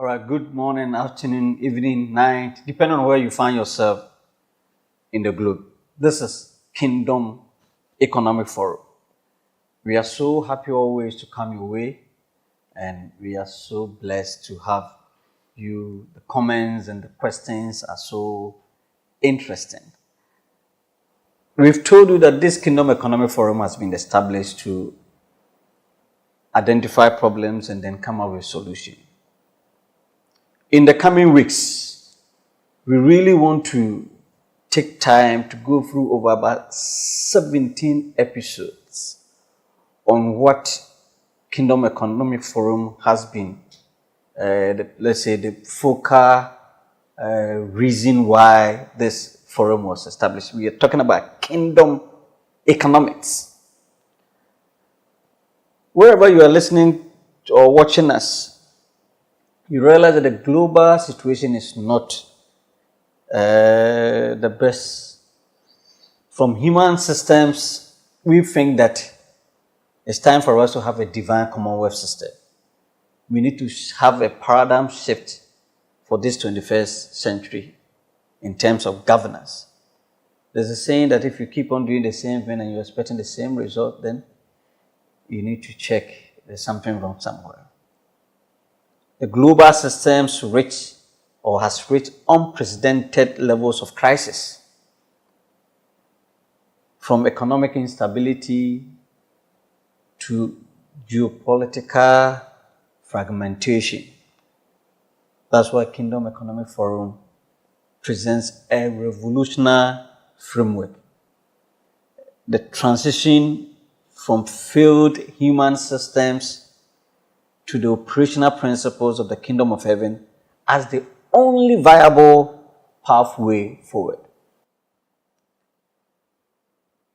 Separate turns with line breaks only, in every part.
All right, good morning, afternoon, evening, night, depending on where you find yourself in the globe. This is Kingdom Economic Forum. We are so happy always to come your way, and we are so blessed to have you. The comments and the questions are so interesting. We've told you that this Kingdom Economic Forum has been established to identify problems and then come up with solutions. In the coming weeks, we really want to take time to go through over about 17 episodes on what Kingdom Economic Forum has been, let's say, the focal reason why this forum was established. We are talking about kingdom economics. Wherever you are listening or watching us, you realize that the global situation is not the best. From human systems, we think that it's time for us to have a divine commonwealth system. We need to have a paradigm shift for this 21st century in terms of governance. There's a saying that if you keep on doing the same thing and you're expecting the same result, then you need to check there's something wrong somewhere. The global systems has reached unprecedented levels of crisis, from economic instability to geopolitical fragmentation. That's why Kingdom Economic Forum presents a revolutionary framework. The transition from failed human systems to the operational principles of the Kingdom of Heaven as the only viable pathway forward.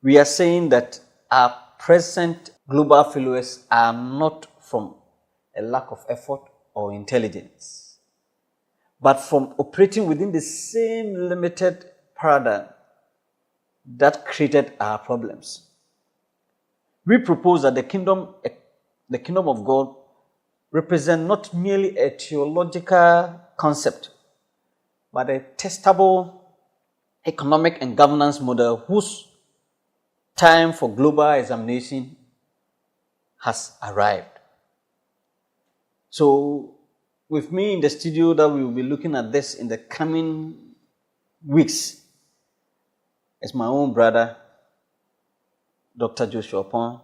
We are saying that our present global failures are not from a lack of effort or intelligence, but from operating within the same limited paradigm that created our problems. We propose that the kingdom of God represent not merely a theological concept, but a testable economic and governance model whose time for global examination has arrived. So, with me in the studio that we will be looking at this in the coming weeks is my own brother, Dr. Joshua Pon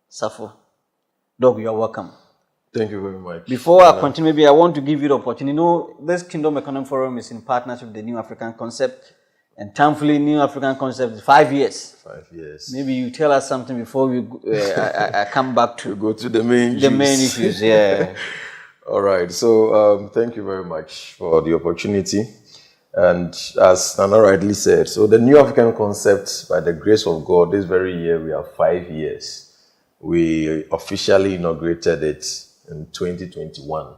Safo. Doc, you are welcome.
Thank you very much.
Before I continue, maybe I want to give you the opportunity. You know, this Kingdom Economic Forum is in partnership with the New African Concept. And thankfully, New African Concept is 5 years.
5 years.
Maybe you tell us something before I come back to
go to the main
issues. Yeah.
All right. So thank you very much for the opportunity. And as Nana rightly said, so the New African Concept, by the grace of God, this very year we have 5 years. We officially inaugurated it in 2021.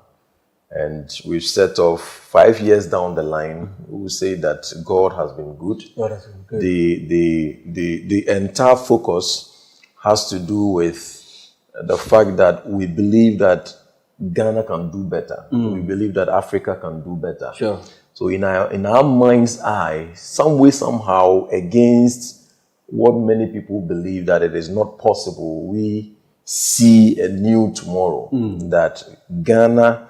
And we've set off 5 years down the line. We will say that God has been good.
God has been good.
The entire focus has to do with the fact that we believe that Ghana can do better. We believe that Africa can do better.
Sure.
So in our mind's eye, some way, somehow, against what many people believe that it is not possible, we see a new tomorrow, that Ghana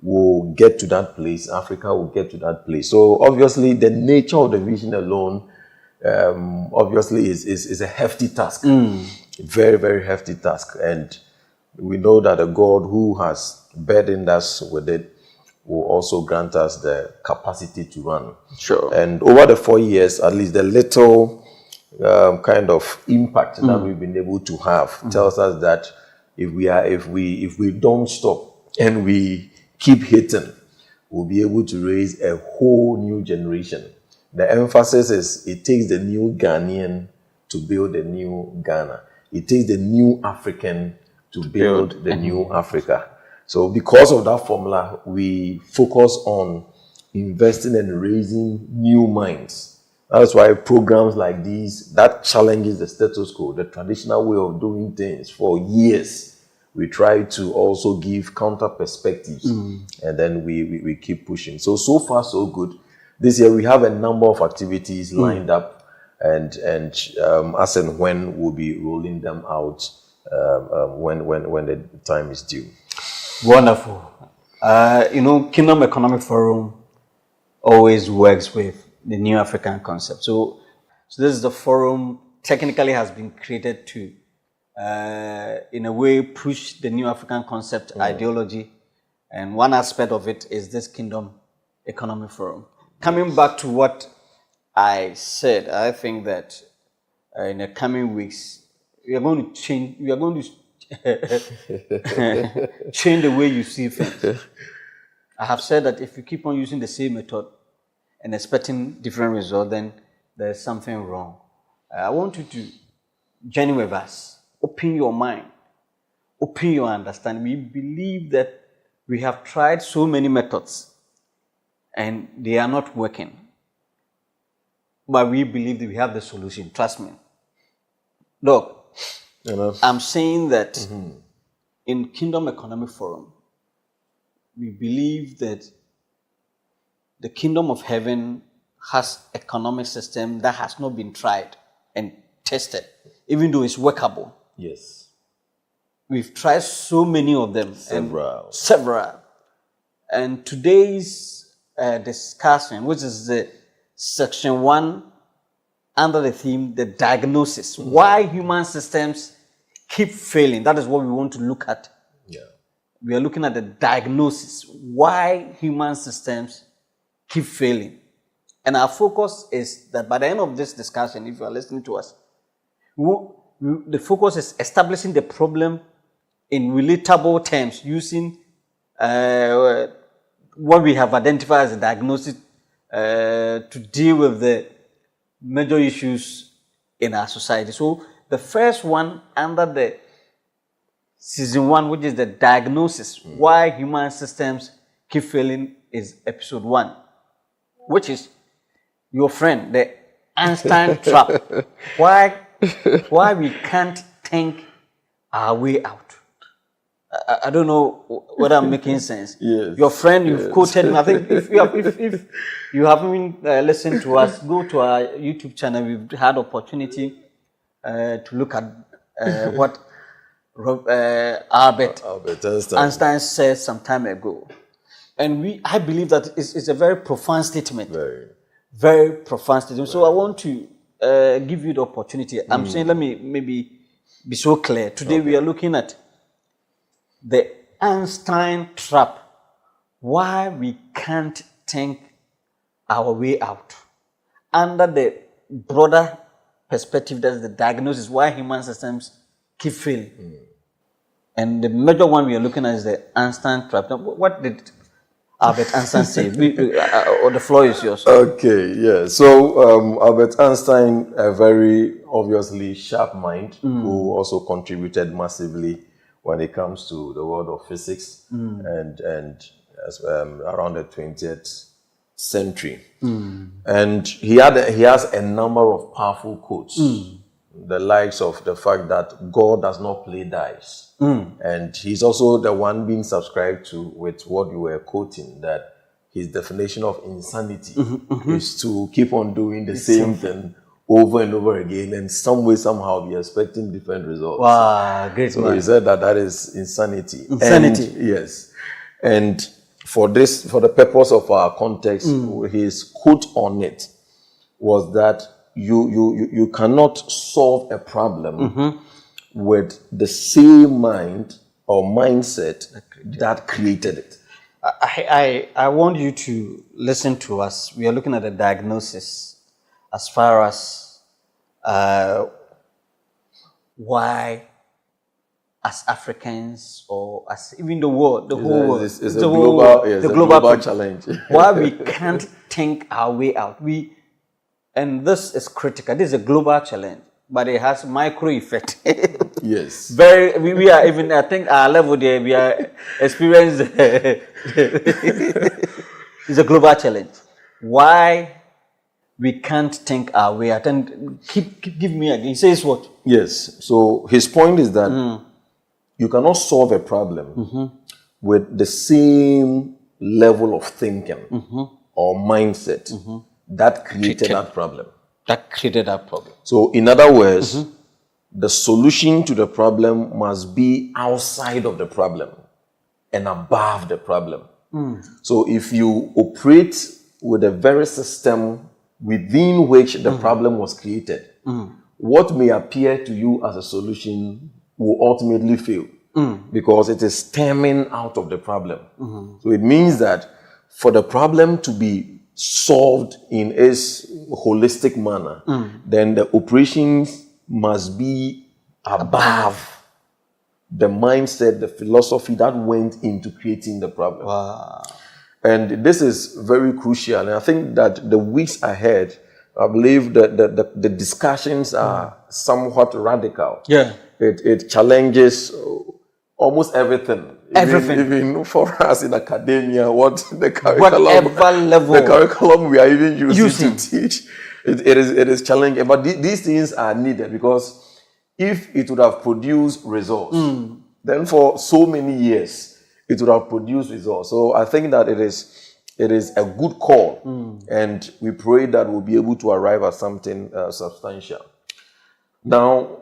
will get to that place, Africa will get to that place. So obviously the nature of the vision alone obviously is a hefty task, very, very hefty task. And we know that a God who has burdened us with it will also grant us the capacity to run.
Sure.
And over the 4 years, at least the little kind of impact that we've been able to have tells us that if we don't stop and we keep hitting, we'll be able to raise a whole new generation. The emphasis is it takes the new Ghanaian to build the new Ghana. It takes the new African to build the new Africa. So because of that formula, we focus on investing and raising new minds. That's why programs like these, that challenges the status quo, the traditional way of doing things for years, we try to also give counter perspectives, and then we keep pushing. So far so good. This year we have a number of activities lined up, and as and when we'll be rolling them out when the time is due.
Wonderful. Kingdom Economic Forum always works with the New African Concept. So this is the forum technically has been created to, in a way, push the New African Concept ideology. And one aspect of it is this Kingdom Economic Forum. Coming back to what I said, I think that in the coming weeks, we are going to change change the way you see things. I have said that if you keep on using the same method and expecting different results, then there's something wrong. I want you to journey with us. Open your mind. Open your understanding. We believe that we have tried so many methods and they are not working. But we believe that we have the solution. Trust me. Look, I'm saying that in Kingdom Economic Forum, we believe that the kingdom of heaven has economic system that has not been tried and tested, even though it's workable.
Yes.
We've tried so many of them.
Several.
And today's discussion, which is the section 1 under the theme, the diagnosis, why human systems keep failing. That is what we want to look at.
Yeah.
We are looking at the diagnosis, why human systems keep failing. And our focus is that by the end of this discussion, if you are listening to us, the focus is establishing the problem in relatable terms using what we have identified as a diagnosis to deal with the major issues in our society. So the first one under the season 1, which is the diagnosis, why human systems keep failing, is episode 1, which is your friend, the Einstein trap. Why we can't think our way out. I don't know whether I'm making sense.
Yes.
Your friend, you've quoted him. I think if you haven't listened to us, go to our YouTube channel. We've had opportunity to look at what Albert Einstein said some time ago. And I believe that it's a very profound statement. Very profound statement. So I want to give you the opportunity. I'm saying, let me maybe be so clear. Today we are looking at the Einstein trap. Why we can't think our way out. Under the broader perspective, that's the diagnosis, why human systems keep failing. And the major one we are looking at is the Einstein trap. Now, what did Albert Einstein say? The floor is yours.
Okay, yeah. So Albert Einstein, a very obviously sharp mind, who also contributed massively when it comes to the world of physics and around the 20th century. And he has a number of powerful quotes, the likes of the fact that God does not play dice. And he's also the one being subscribed to with what you were quoting, that his definition of insanity is to keep on doing the same thing over and over again, and some way, somehow be expecting different results.
Wow, great.
So he said that is insanity.
Insanity.
And, yes. And for the purpose of our context, his quote on it was that you cannot solve a problem with the same mind or mindset that created it.
I want you to listen to us. We are looking at the diagnosis as far as why, as Africans or as even the world, the whole world,
it's a global challenge.
Why we can't think our way out. And this is critical. This is a global challenge, but it has micro effect.
Yes.
We are even, I think our level there, we are experiencing it's a global challenge. Why we can't think our way out? And give me again. He says what?
Yes. So his point is that you cannot solve a problem with the same level of thinking or mindset that created that problem.
That created that problem.
So, in other words, the solution to the problem must be outside of the problem and above the problem. So, if you operate with the very system within which the problem was created, what may appear to you as a solution will ultimately fail because it is stemming out of the problem. So it means that for the problem to be solved in its holistic manner, then the operations must be above the mindset, the philosophy that went into creating the problem.
Wow.
And this is very crucial. And I think that the weeks ahead, I believe that the discussions are somewhat radical.
Yeah.
It challenges almost everything.
Everything.
Even for us in academia, what the
Whatever level.
the curriculum we are even using to teach, it is challenging. But these things are needed because if it would have produced results, then for so many years, it would have produced results. So I think that it is a good call, and we pray that we'll be able to arrive at something substantial. Now,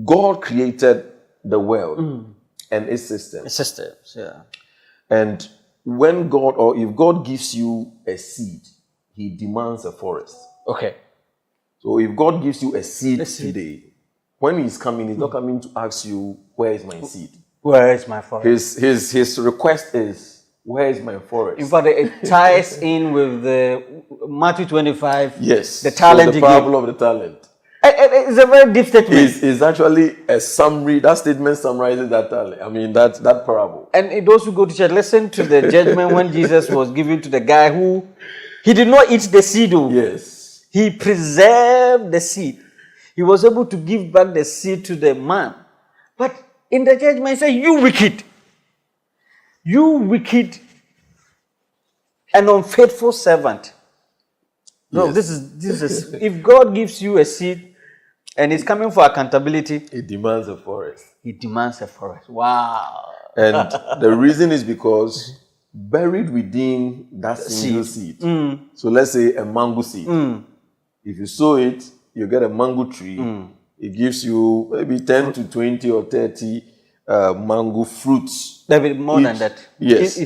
God created the world and its systems.
Systems, yeah.
And when God, or if God gives you a seed, He demands a forest.
Okay.
So if God gives you a seed today, when He's coming, He's not coming to ask you, where is my seed?
Where is my forest?
His request is, where is my forest?
In fact, it ties in with the Matthew 25.
Yes.
The talent.
So the parable of the talent.
It's a very deep statement.
It's actually a summary. That statement summarizes that talent. I mean, that parable.
And those who go to church, listen to the judgment when Jesus was given to the guy who, he did not eat the seed.
Yes.
He preserved the seed. He was able to give back the seed to the man. But in the judgment, he said, you wicked and unfaithful servant. No,
Yes.
this is, if God gives you a seed and it's coming for accountability,
It demands a forest.
He demands a forest. Wow.
And the reason is because buried within that single seed. So let's say a mango seed. If you sow it, you get a mango tree. It gives you maybe 10 to 20 or 30 mango fruits.
Maybe more than that.
Yes.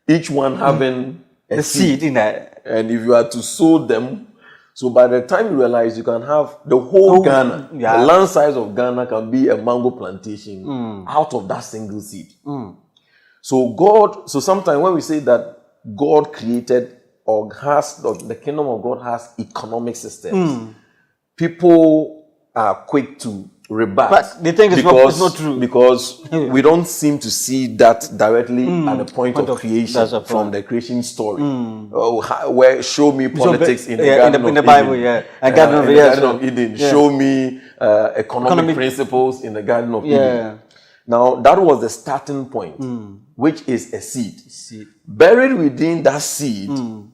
Each one having
The seed in that.
And if you are to sow them, so by the time you realize you can have the whole Ghana,
yeah.
the land size of Ghana can be a mango plantation out of that single seed. So sometimes when we say that God created or the kingdom of God has economic systems, people are quick to rebut.
But they think it's not true.
Because we don't seem to see that directly at the point of creation from the creation story. Where show me politics in the Garden of
Bible,
Eden.
And
Garden of Eden. Show me economic principles in the Garden of Eden. Now, that was the starting point, which is a seed. Buried within that seed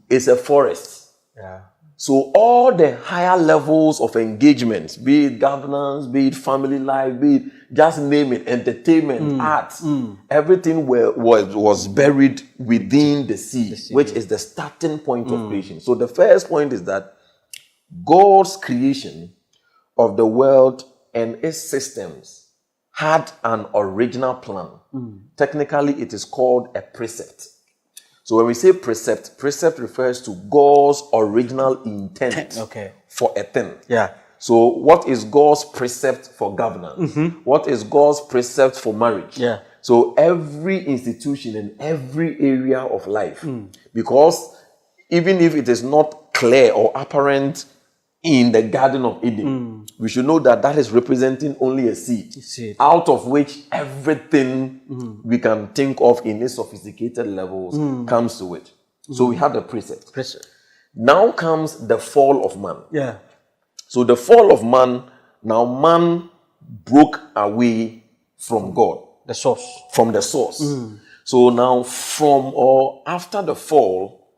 is a forest.
Yeah.
So all the higher levels of engagement, be it governance, be it family life, be it, just name it, entertainment, arts, everything was buried within the seed, which is the starting point of creation. So the first point is that God's creation of the world and its systems had an original plan. Technically, it is called a precept. So when we say precept refers to God's original intent for a thing.
Yeah.
So what is God's precept for governance? What is God's precept for marriage?
Yeah.
So every institution in every area of life, because even if it is not clear or apparent in the Garden of Eden, we should know that that is representing only a seed, out of which everything we can think of in its sophisticated levels comes to it. So we have the precept. Now comes the fall of man.
Yeah.
So the fall of man, now man broke away from God.
The source.
From the source. So now from or after the fall,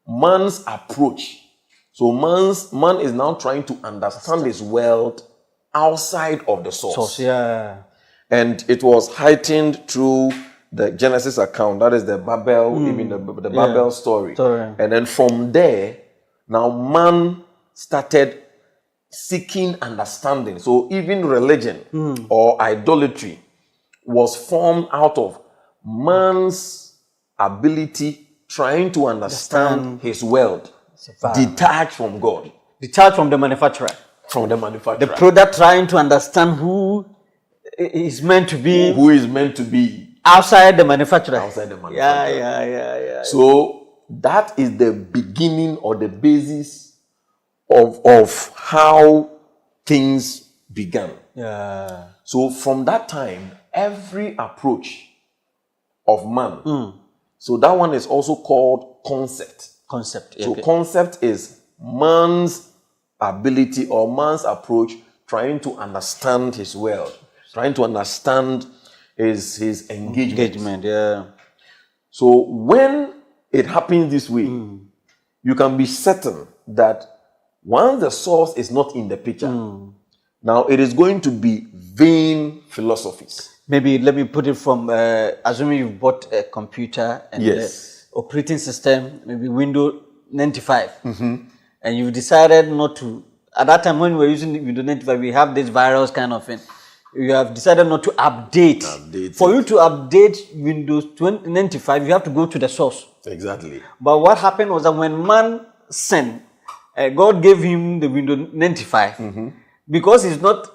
man's approach. So man is now trying to understand his world outside of the source.
Yeah.
And it was heightened through the Genesis account. That is the Babel, even the Babel story. And then from there, now man started seeking understanding. So even religion or idolatry was formed out of man's ability trying to understand his world, detached from God.
Detached from the manufacturer.
From the manufacturer.
The product trying to understand who is meant to be.
Who is meant to be.
Outside the manufacturer.
Outside the manufacturer.
Yeah.
So that is the beginning or the basis of how things began.
Yeah.
So from that time, every approach of man, so that one is also called concept. So concept is man's ability or man's approach trying to understand his world, trying to understand his engagement.
Yeah.
So when it happens this way, you can be certain that once the source is not in the picture, now it is going to be vain philosophies.
Maybe let me put it from, assuming you bought a computer and the operating system, maybe Windows 95, and you've decided not to, at that time when we were using Windows 95, we have this virus kind of thing. You have decided not to update. For you to update Windows 95, you have to go to the source.
Exactly.
But what happened was that when man sinned, God gave him the Windows 95 because he's not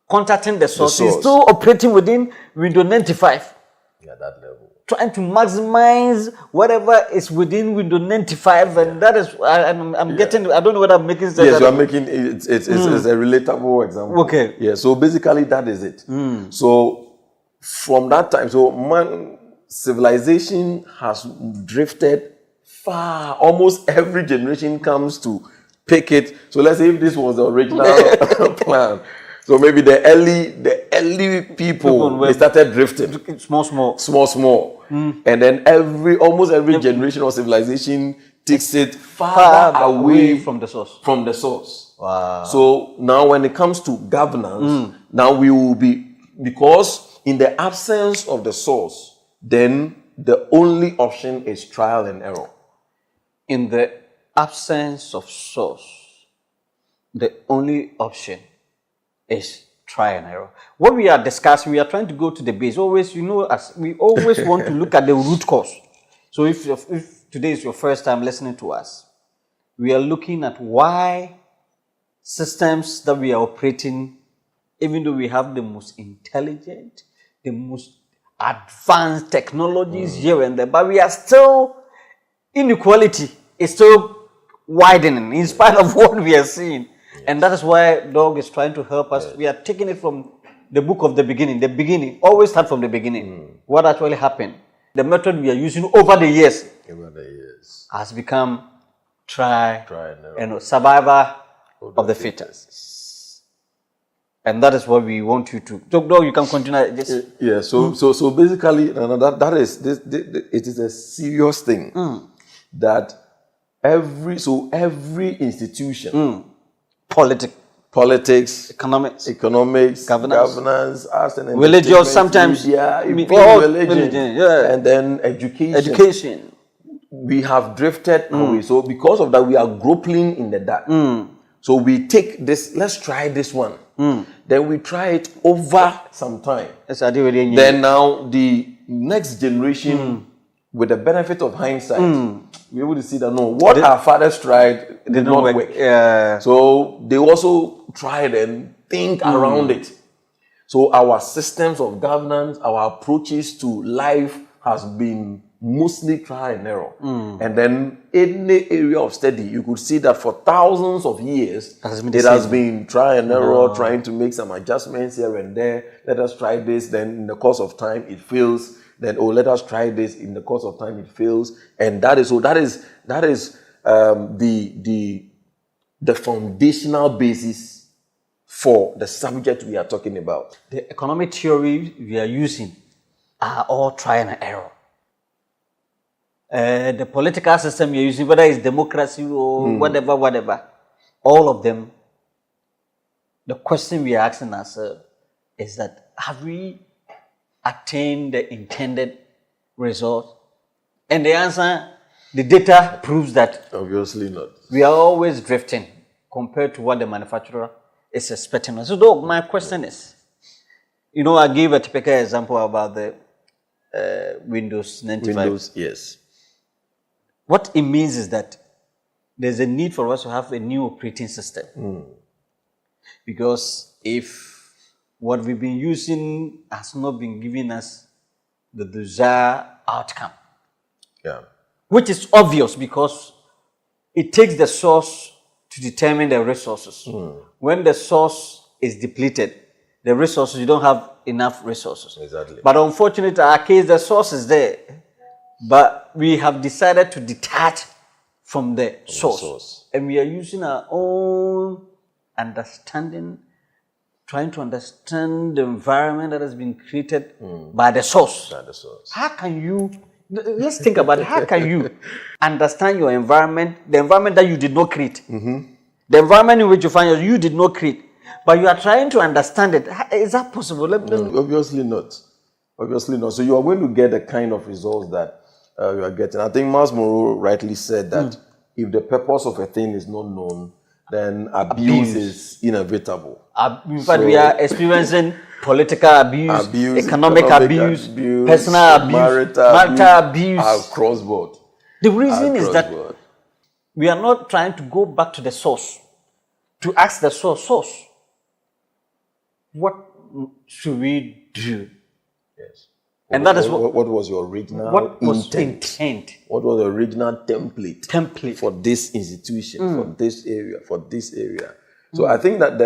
contacting the source. He's still operating within Windows 95.
Yeah, that level.
Trying to maximize whatever is within Windows 95, and that is, I'm getting, I don't know whether I'm making sense.
Yes, you are making, it's a relatable example.
Okay.
Yeah, so basically that is it. So from that time, so man, civilization has drifted far. Almost every generation comes to pick it. So let's say if this was the original plan. So maybe the early people they started drifting. Small. And then almost every generation of civilization takes it far away
from the source.
Wow. So now when it comes to governance, now we will be, because in the absence of the source, then the only option is trial and error.
In the absence of source, the only option is try and error. What we are discussing, we are trying to go to the base. Always, as we always want to look at the root cause. So if today is your first time listening to us, we are looking at why systems that we are operating, even though we have the most intelligent, the most advanced technologies here and there, but we are still, inequality is still widening in spite of what we are seeing. And that is why Dog is trying to help us. We are taking it from the book of the beginning. The beginning, always start from the beginning. What actually happened? The method we are using over the years has become try and survivor of the fittest. And that is what we want you to. Dog, you can continue this.
Yeah, so basically, it is a serious thing that every institution,
politics, economics,
governance, arts and
religious, sometimes
religion, and then education. We have drifted away. So because of that, we are groping in the dark. So we take this, let's try this one. Then we try it over some time. Then now the next generation, with the benefit of hindsight, we're able to see that what our fathers tried did not work.
Yeah.
So they also tried and think around it. So our systems of governance, our approaches to life has been mostly trial and error. And then any area of study, you could see that for thousands of years, it has been trial and error, trying to make some adjustments here and there. Let us try this, then in the course of time it fails. Then let us try this. In the course of time, it fails, and that is the foundational basis for the subject we are talking about.
The economic theory we are using are all trial and error. The political system we are using, whether it's democracy or whatever, all of them. The question we are asking ourselves is that have we attain the intended result? And the answer, the data proves that
Obviously not.
we are always drifting compared to what the manufacturer is expecting us. So, though, my question is, I gave a typical example about the Windows 95.
Windows, yes.
What it means is that there's a need for us to have a new operating system. Because if what we've been using has not been giving us the desired outcome,
Yeah.
which is obvious because it takes the source to determine the resources. When the source is depleted, the resources, you don't have enough resources.
Exactly.
But unfortunately, in our case, the source is there. But we have decided to detach from the source. And we are using our own understanding, trying to understand the environment that has been created by the source.
By the source.
How can you, let's think about it, how can you understand your environment, the environment that you did not create? The environment in which you find yourself, you did not create, but you are trying to understand it. Is that possible?
Obviously not. Obviously not. So you are going to get the kind of results that you are getting. I think Miles Monroe rightly said that if the purpose of a thing is not known, then abuse is inevitable.
In fact, we are experiencing political abuse, economic abuse, personal abuse, marital abuse.
Across board.
The reason is that we are not trying to go back to the source, to ask the source, what should we do?
Yes.
And that is
what was your original intent? What was the original template for this institution, for this area? So I think that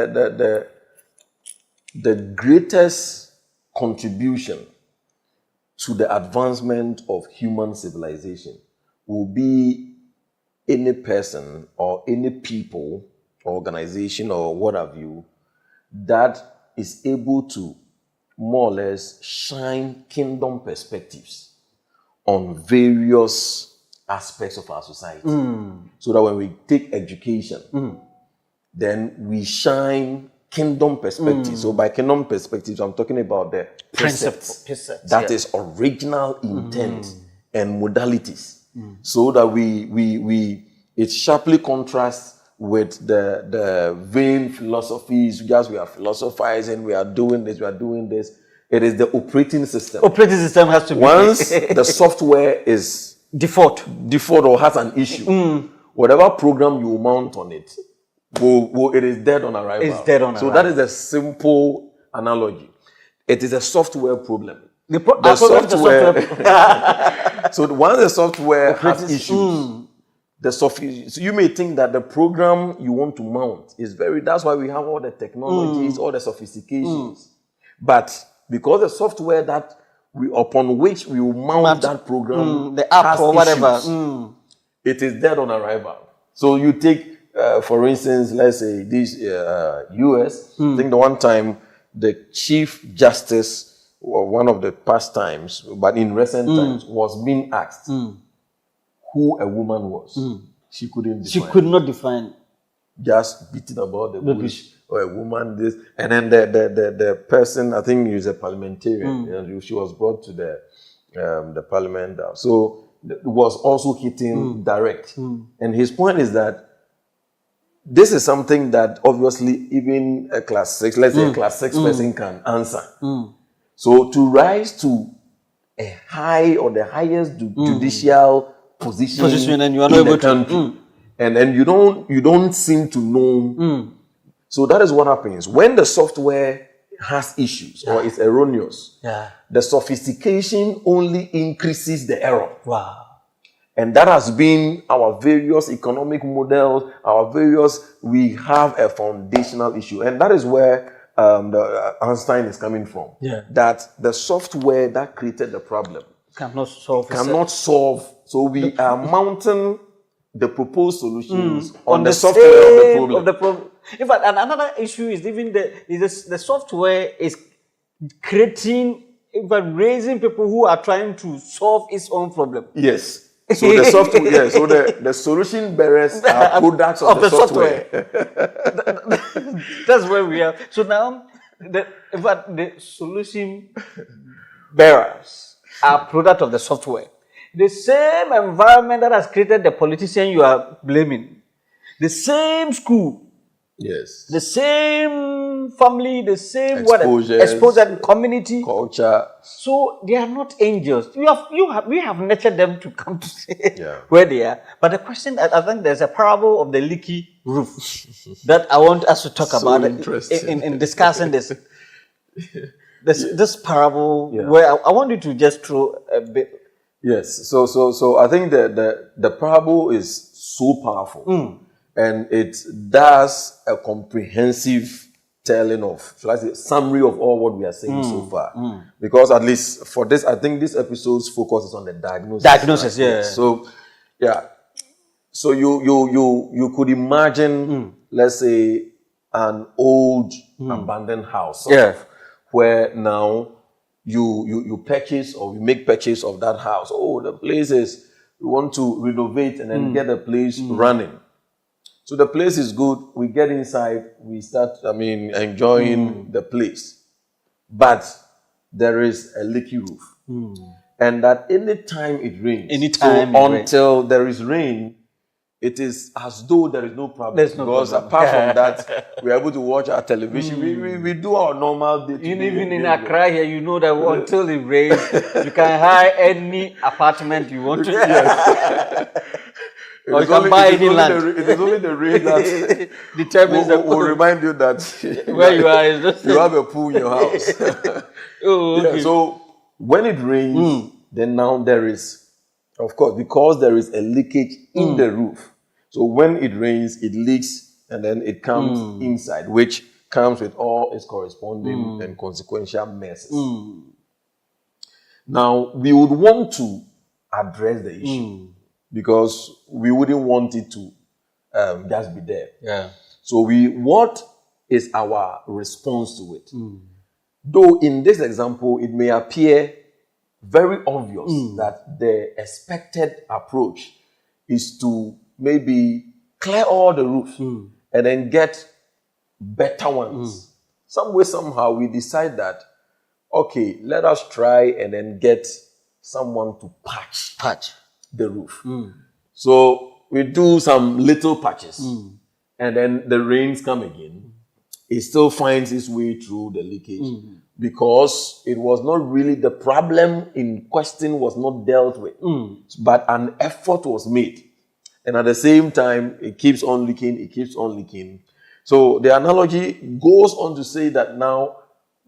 the greatest contribution to the advancement of human civilization will be any person or any people, organization or what have you, that is able to more or less shine kingdom perspectives on various aspects of our society. So that when we take education, then we shine kingdom perspectives. So by kingdom perspectives, I'm talking about the precepts that is original intent and modalities. So that it sharply contrasts with the vain philosophies, just we are philosophizing, we are doing this. It is the operating system.
Operating system has to be.
Once the software is default or has an issue, whatever program you mount on it, it is dead on arrival.
It's dead on arrival.
So that is a simple analogy. It is a software problem.
The software.
So once the software has issues, so you may think that the program you want to mount is that's why we have all the technologies, all the sophistications. But because the software upon which we will mount that program, the app or whatever, it is dead on arrival. So you take, for instance, let's say this US, I think the one time the Chief Justice, or one of the past times, but in recent times, was being asked who a woman was. She couldn't define.
She could not define.
Just beating about the bush, or a woman this. And then the person, I think he was a parliamentarian, she was brought to the parliament. So it was also hitting direct. And his point is that this is something that obviously even a class 6, let's say a class 6 person can answer. So to rise to a high or the highest judicial position
and you are not able
to, and then you don't seem to know. So that is what happens when the software has issues or is erroneous. The sophistication only increases the error.
Wow.
And that has been our various economic models, we have a foundational issue. And that is where Einstein is coming from. That the software that created the problem
cannot solve.
So we are mounting the proposed solutions on the software of the problem.
In fact, another issue is even the software is creating, raising people who are trying to solve its own problem.
Yes. So the software, so the solution bearers are products of the software.
That's where we are. So now, the solution bearers are product of the software. The same environment that has created the politician you are blaming, the same school,
Yes.
the same family, the same
Exposures,
exposure community,
culture.
So they are not angels. We have nurtured them to come to
Yeah.
where they are. But the question, I think there's a parable of the leaky roof that I want us to talk
So
about
interesting.
in discussing this. This parable,
Yeah.
where I want you to just throw a bit.
Yes. So I think the parable is so powerful, and it does a comprehensive telling of, shall I say, summary of all what we are saying so far. Because at least for this, I think this episode's focus is on the diagnosis.
Diagnosis, yeah.
So yeah. So you could imagine, let's say, an old abandoned house, sort
Yeah.
of, where now you purchase or you make purchase of that house. Oh, the place is, we want to renovate and then get the place running. So the place is good. We get inside, we start, enjoying the place. But there is a leaky roof. And that any time it rains, until there is rain, it is as though there is no problem.
There's no
because
problem.
apart from that, we are able to watch our television. We do our normal day.
Even in Accra here, you know that until it rains, you can hire any apartment you want to.
Yes.
Or you can buy any land.
It is only the rain that
determines
will remind you that
where you are. Is just
you have a pool in your house.
Oh, okay.
Yeah, so when it rains, then now there is, of course, because there is a leakage in the roof. So when it rains, it leaks and then it comes inside, which comes with all its corresponding and consequential messes. Now, we would want to address the issue because we wouldn't want it to just be there.
Yeah.
So what is our response to it? Though in this example, it may appear very obvious that the expected approach is to maybe clear all the roofs and then get better ones. Some way, somehow, we decide that, okay, let us try and then get someone to patch the roof. So we do some little patches and then the rains come again. It still finds its way through the leakage because it was not really, the problem in question was not dealt with, but an effort was made. And at the same time, it keeps on leaking, So the analogy goes on to say that now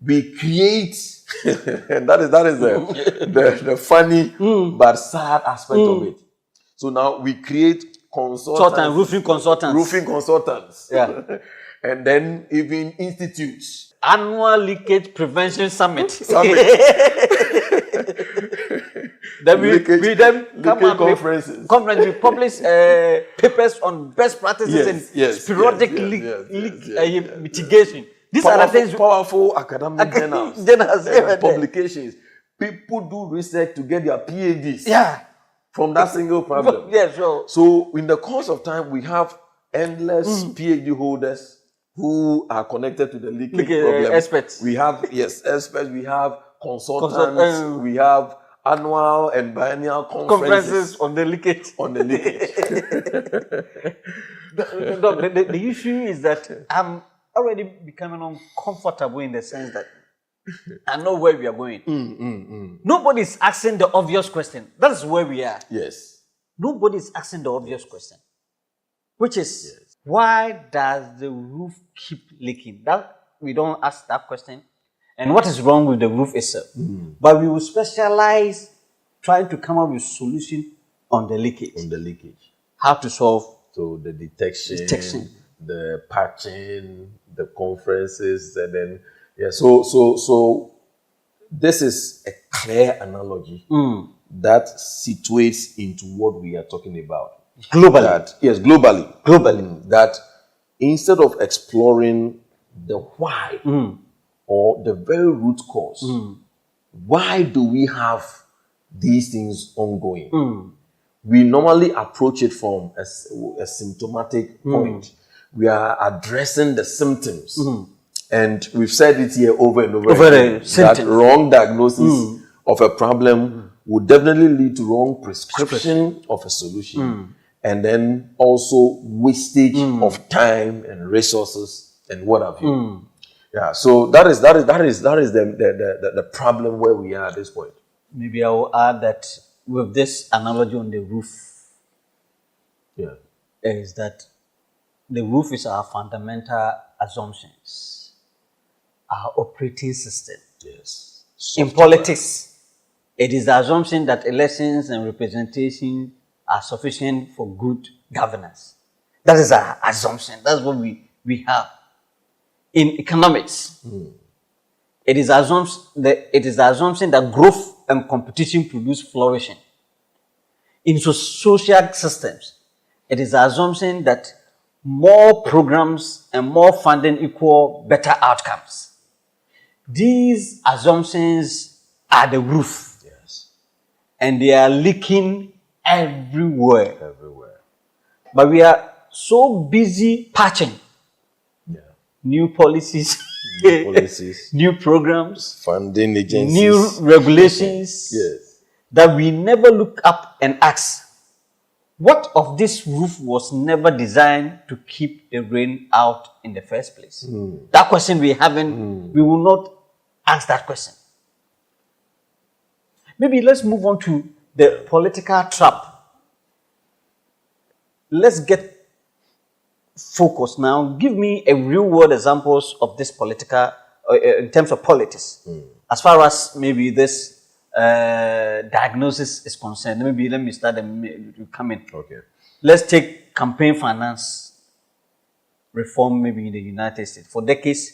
we create, and that is the funny but sad aspect of it. So now we create
roofing consultants.
Yeah. And then even institutes.
Annual leakage prevention summit. Then we come up
conferences.
We publish papers on best practices and periodic leak mitigation. These are the things.
Powerful academic journals, publications. People do research to get their PhDs.
Yeah.
From that single problem.
Yeah, sure.
So in the course of time, we have endless PhD holders who are connected to the leaking problem.
Experts.
We have, experts. We have consultants. We have annual and biennial conferences
on the leakage. The issue is that I'm already becoming uncomfortable in the sense that I know where we are going. Nobody's asking the obvious question. That's where we are.
Yes.
Nobody's asking the obvious question, which is why does the roof keep leaking? That we don't ask that question. And what is wrong with the roof itself? But we will specialize trying to come up with solution on the leakage. How to solve.
So the detection, the patching, the conferences, and then So this is a clear analogy that situates into what we are talking about. Globally. That instead of exploring the why or the very root cause, why do we have these things ongoing? We normally approach it from a symptomatic point. We are addressing the symptoms. And we've said it here over and over again, that wrong diagnosis of a problem would definitely lead to wrong prescription of a solution, and then also wastage of time and resources and what have you. Yeah, so that is the problem where we are at this point.
Maybe I will add that with this analogy on the roof,
Yeah.
is that the roof is our fundamental assumptions, our operating system.
Yes.
In politics, it is the assumption that elections and representation are sufficient for good governance. That is our assumption. That's what we have. In economics, it is the assumption that growth and competition produce flourishing. In social systems, it is the assumption that more programs and more funding equal better outcomes. These assumptions are the roof.
Yes.
And they are leaking everywhere.
Everywhere.
But we are so busy patching
Yeah.
new policies,
Policies,
new programs,
funding agencies,
new regulations,
yes,
that we never look up and ask, what of this roof was never designed to keep the rain out in the first place? That question we haven't, we will not ask that question. Maybe let's move on to the political trap. Let's get focused now. Give me a real world examples of this political, in terms of politics. As far as maybe this diagnosis is concerned, maybe let me start and you come in.
okay,
Let's take campaign finance reform maybe in the United States. For decades,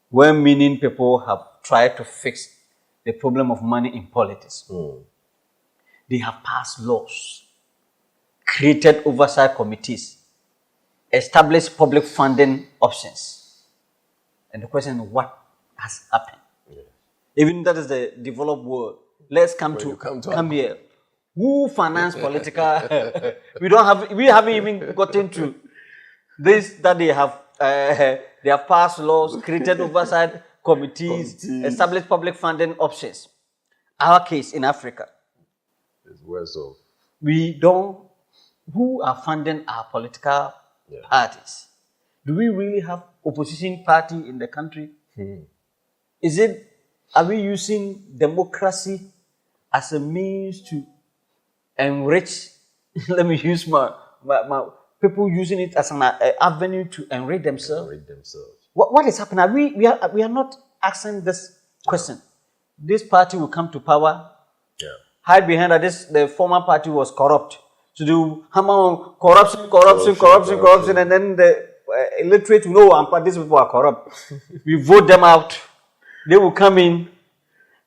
well-meaning people have tried to fix the problem of money in politics. They have passed laws, created oversight committees, established public funding options. And the question is, what has happened? Even that is the developed world. Let's come here. Who finance political? we haven't even gotten to this, that they have passed laws, created oversight committees, established public funding options. Our case in Africa,
it's worse off.
who are funding our political parties? Do we really have opposition party in the country? Are we using democracy as a means to enrich? Let me use my people using it as an avenue to enrich themselves. What is happening? We are not asking this question. This party will come to power. Hide behind that the former party was corrupt. So do hammer on corruption, and then the illiterate will know these people are corrupt. We vote them out. They will come in,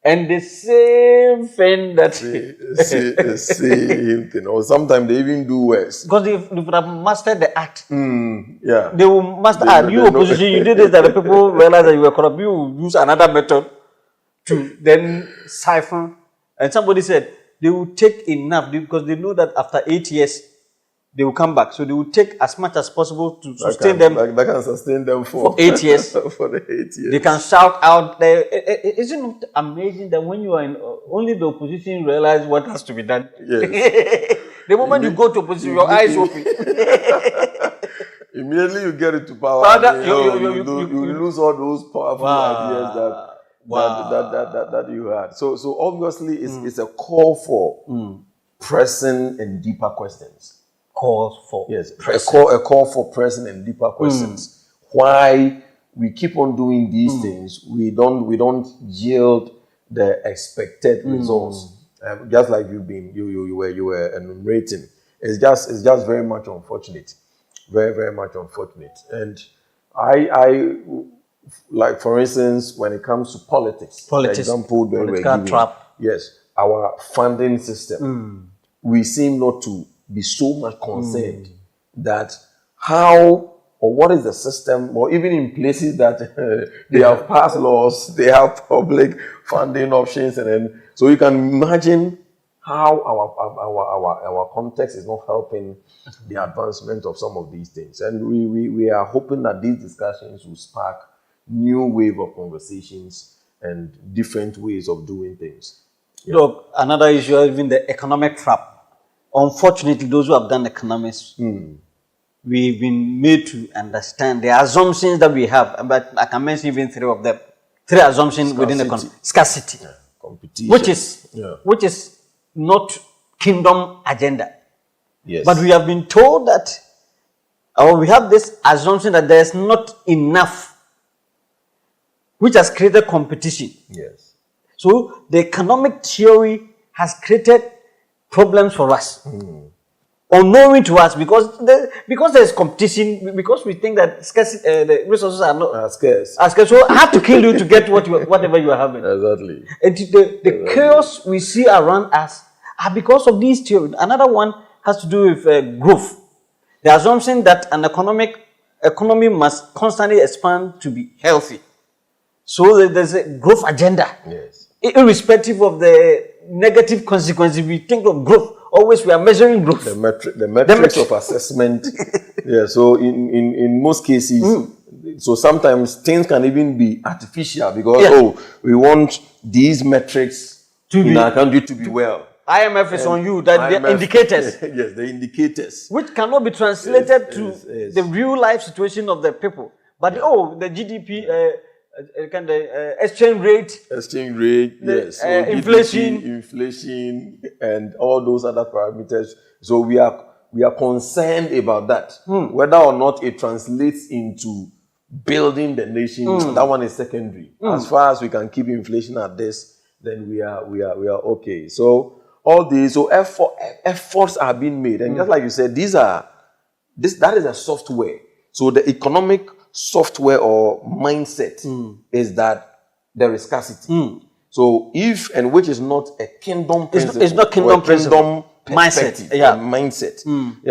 and the same thing that
the same thing, or sometimes they even do worse
because they would have mastered the act.
Yeah,
they will master. You opposition, you did this, that the people realize that you were corrupt. You will use another method to then siphon. And somebody said they will take enough because they know that after 8 years they will come back. So they will take as much as possible to sustain them.
That can sustain them for
8 years.
For the 8 years.
They can shout out there. Isn't it amazing that when you are in only the opposition realize what has to be done?
Yes.
The moment you go to opposition, your eyes open.
Immediately you get into power, you lose all those powerful ideas that you had. So obviously it's a call for pressing and deeper questions.
Calls for
a call for pressing and deeper questions. Why we keep on doing these things? We don't yield the expected results. Just like you were enumerating. It's just very much unfortunate, very very much unfortunate. And I like, for instance, when it comes to politics, the example that we're giving,
trap.
Yes, our funding system, we seem not to be so much concerned that how or what is the system, or even in places that they have passed laws, they have public funding options, and then so you can imagine how our context is not helping the advancement of some of these things. And we are hoping that these discussions will spark new wave of conversations and different ways of doing things.
Look, another issue is even the economic trap. Unfortunately, those who have done economics, we've been made to understand the assumptions that we have. But I can mention even three of them. Three assumptions within the scarcity,
competition,
which is not kingdom agenda.
Yes.
But we have been told that, or we have this assumption that there is not enough, which has created competition.
Yes.
So the economic theory has created problems for us, unknowing to us, because there is competition, because we think that the resources are not
scarce.
So I have to kill you to get whatever you are having.
Exactly.
And the chaos we see around us are because of these theories. Another one has to do with growth. The assumption that an economy must constantly expand to be healthy. So there's a growth agenda.
Yes.
Irrespective of the negative consequences, we think of growth. Always we are measuring growth.
The metrics of assessment. Yeah. So in most cases, so sometimes things can even be artificial because we want these metrics in our country to be well.
IMF is on you, that the indicators.
Yes, the indicators.
Which cannot be translated to the real life situation of the people. But the GDP, exchange rate,
yes. So inflation, and all those other parameters. So we are concerned about that. Whether or not it translates into building the nation, that one is secondary. As far as we can keep inflation at this, then we are okay. So all these, efforts are being made, and just like you said, that is a software. So the economic software or mindset is that there is scarcity. So which is not a kingdom principle,
it's not kingdom principle.
Mindset. Yes,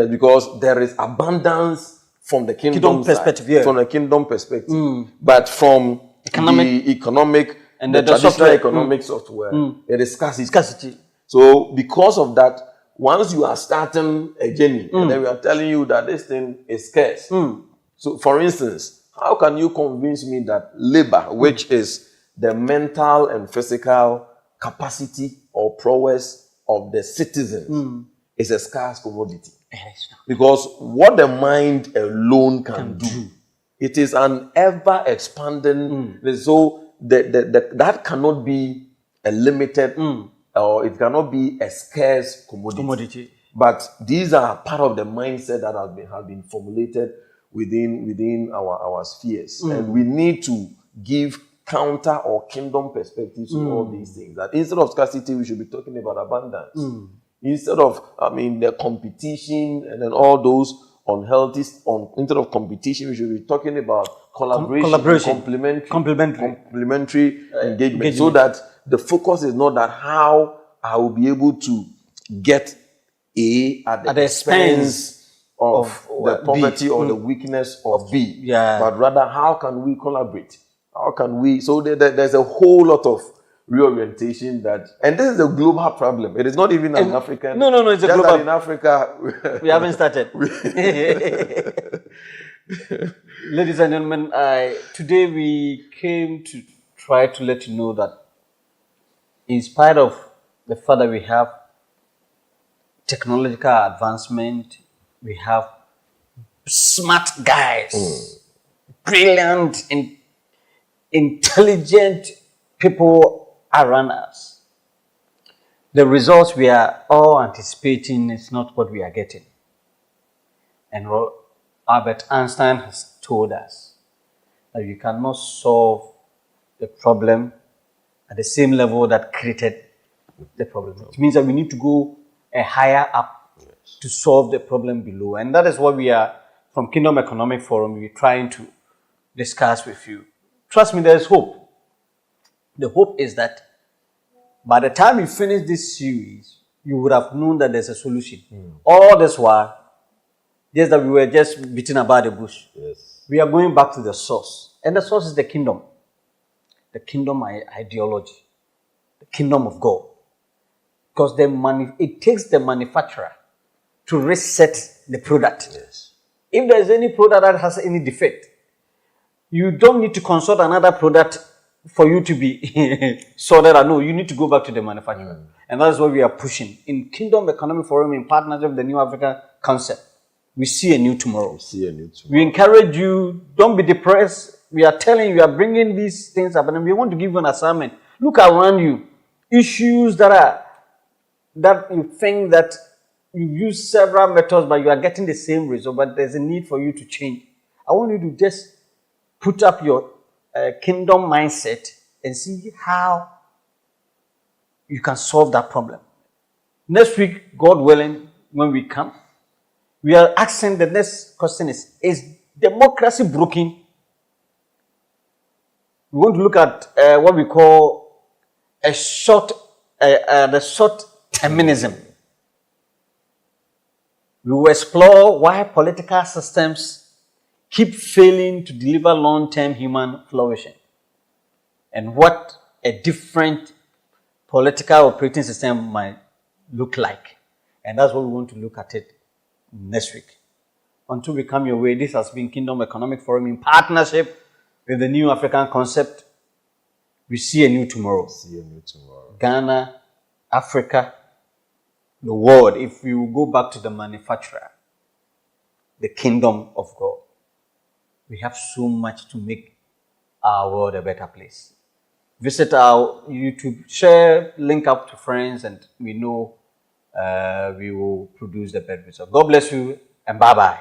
because there is abundance from the kingdom perspective. From the kingdom perspective, but from the economic and the traditional economic software, it is scarcity. So because of that, once you are starting a journey, and then we are telling you that this thing is scarce. So for instance, how can you convince me that labor, which is the mental and physical capacity or prowess of the citizen, is a scarce commodity? Because what the mind alone can do, it is an ever expanding. So that cannot be a limited or it cannot be a scarce commodity. But these are part of the mindset that have been formulated within our spheres, and we need to give counter or kingdom perspectives to all these things. That instead of scarcity, we should be talking about abundance. Instead of the competition and then all those unhealthy. Instead of competition, we should be talking about collaboration. Complementary engagement, so that the focus is not that how I will be able to get A at the expense of the poverty or the weakness of B, but rather how can we collaborate? How can we? So there's a whole lot of reorientation and this is a global problem. It is not even an African.
No, it's a global.
In Africa,
we haven't started. Ladies and gentlemen, today we came to try to let you know that in spite of the fact that we have technological advancement, we have smart guys, brilliant, intelligent people around us. The results we are all anticipating is not what we are getting. And Albert Einstein has told us that you cannot solve the problem at the same level that created the problem. It means that we need to go a higher up to solve the problem below. And that is what we are, from Kingdom Economic Forum, we're trying to discuss with you. Trust me, there is hope. The hope is that by the time you finish this series, you would have known that there's a solution. All this while, just that we were just beating about the bush.
Yes.
We are going back to the source. And the source is the kingdom. The kingdom ideology. The kingdom of God. Because it takes the manufacturer to reset the product.
Yes.
If there is any product that has any defect, you don't need to consult another product for you to be sorted out. No, you need to go back to the manufacturer. And that's what we are pushing. In Kingdom Economic Forum, in partnership with the New Africa Concept, we see a new tomorrow. We encourage you, don't be depressed. We are telling you, we are bringing these things up, and we want to give you an assignment. Look around you. Issues that you think that you use several methods, but you are getting the same result, but there's a need for you to change. I want you to just put up your kingdom mindset and see how you can solve that problem. Next week, God willing, when we come, we are asking the next question is democracy broken? We want to look at what we call the short terminism. We will explore why political systems keep failing to deliver long-term human flourishing, and what a different political operating system might look like. And that's what we want to look at it next week. Until we come your way, this has been Kingdom Economic Forum in partnership with the New African Concept. We see a new tomorrow. Ghana, Africa, the world. If we will go back to the manufacturer, the kingdom of God, we have so much to make our world a better place. Visit our YouTube, share, link up to friends, and we know we will produce the best result. God bless you, and bye-bye.